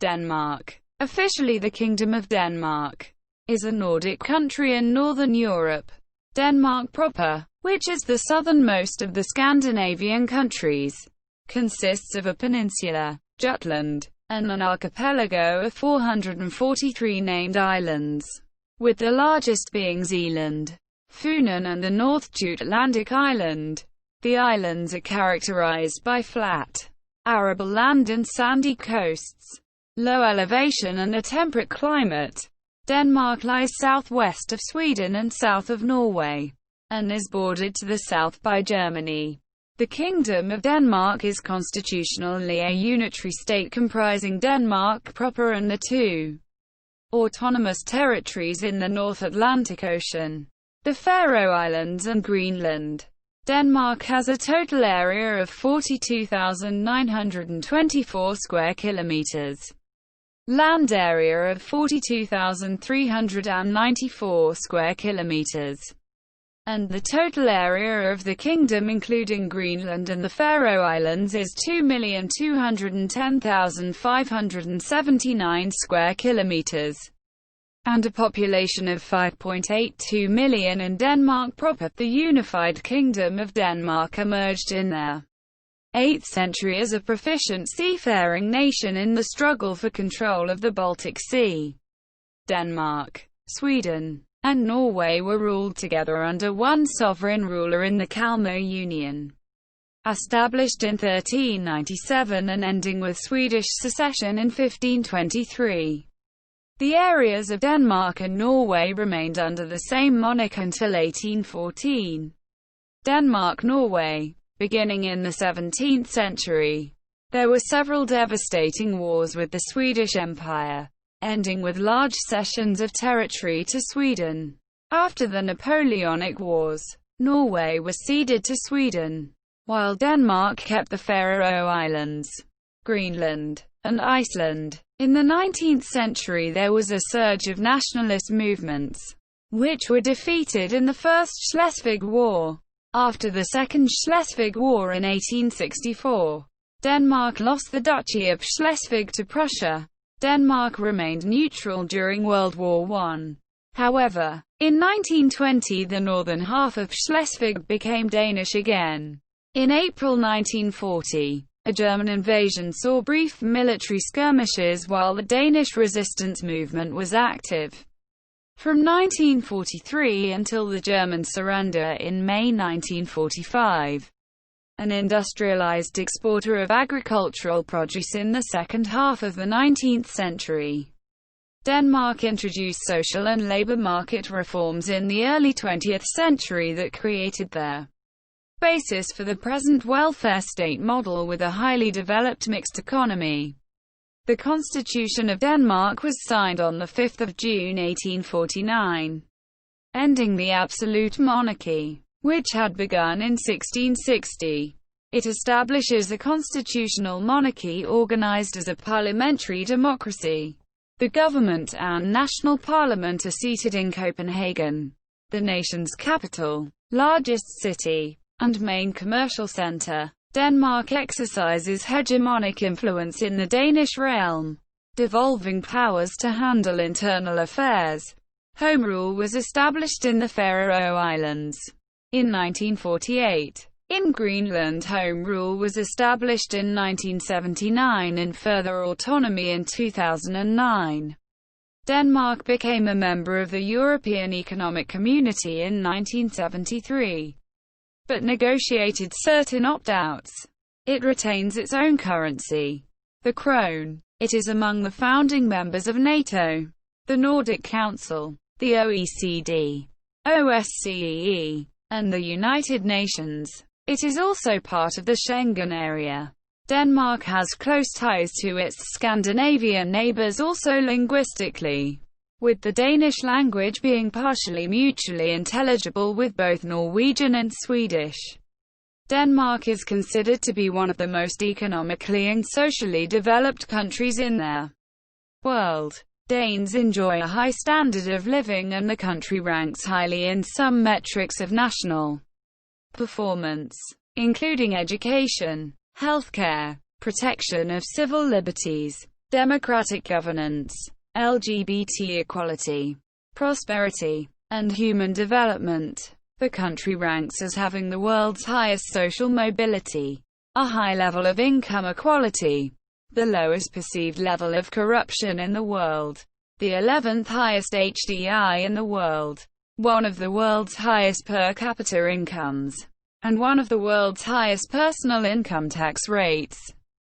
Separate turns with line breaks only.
Denmark, officially the Kingdom of Denmark, is a Nordic country in northern Europe. Denmark proper, which is the southernmost of the Scandinavian countries, consists of a peninsula, Jutland, and an archipelago of 443 named islands, with the largest being Zealand, Funen and the North Jutlandic Island. The islands are characterized by flat, arable land and sandy coasts, low elevation and a temperate climate. Denmark lies southwest of Sweden and south of Norway, and is bordered to the south by Germany. The Kingdom of Denmark is constitutionally a unitary state comprising Denmark proper and the two autonomous territories in the North Atlantic Ocean, the Faroe Islands and Greenland. Denmark has a total area of 42,924 square kilometers, land area of 42,394 square kilometers, and the total area of the kingdom including Greenland and the Faroe Islands is 2,210,579 square kilometers, and a population of 5.82 million in Denmark proper. The unified Kingdom of Denmark emerged in the 8th century as a proficient seafaring nation in the struggle for control of the Baltic Sea. Denmark, Sweden, and Norway were ruled together under one sovereign ruler in the Kalmar Union, established in 1397 and ending with Swedish secession in 1523. The areas of Denmark and Norway remained under the same monarch until 1814. Denmark-Norway. Beginning in the 17th century, there were several devastating wars with the Swedish Empire, ending with large cessions of territory to Sweden. After the Napoleonic Wars, Norway was ceded to Sweden, while Denmark kept the Faroe Islands, Greenland, and Iceland. In the 19th century there was a surge of nationalist movements, which were defeated in the First Schleswig War. After the Second Schleswig War in 1864, Denmark lost the Duchy of Schleswig to Prussia. Denmark remained neutral during World War I. However, in 1920 the northern half of Schleswig became Danish again. In April 1940, a German invasion saw brief military skirmishes while the Danish resistance movement was active. From 1943 until the German surrender in May 1945, an industrialized exporter of agricultural produce in the second half of the 19th century, Denmark introduced social and labor market reforms in the early 20th century that created their basis for the present welfare state model with a highly developed mixed economy. The Constitution of Denmark was signed on 5 June 1849, ending the absolute monarchy, which had begun in 1660. It establishes a constitutional monarchy organized as a parliamentary democracy. The government and national parliament are seated in Copenhagen, the nation's capital, largest city, and main commercial center. Denmark exercises hegemonic influence in the Danish realm, devolving powers to handle internal affairs. Home rule was established in the Faroe Islands in 1948. In Greenland, home rule was established in 1979 and further autonomy in 2009. Denmark became a member of the European Economic Community in 1973. But negotiated certain opt-outs. It retains its own currency, the krone. It is among the founding members of NATO, the Nordic Council, the OECD, OSCE, and the United Nations. It is also part of the Schengen area. Denmark has close ties to its Scandinavian neighbors also linguistically, with the Danish language being partially mutually intelligible with both Norwegian and Swedish. Denmark is considered to be one of the most economically and socially developed countries in the world. Danes enjoy a high standard of living and the country ranks highly in some metrics of national performance, including education, healthcare, protection of civil liberties, democratic governance, LGBT equality, prosperity, and human development. The country ranks as having the world's highest social mobility, a high level of income equality, the lowest perceived level of corruption in the world, the 11th highest HDI in the world, one of the world's highest per capita incomes, and one of the world's highest personal income tax rates.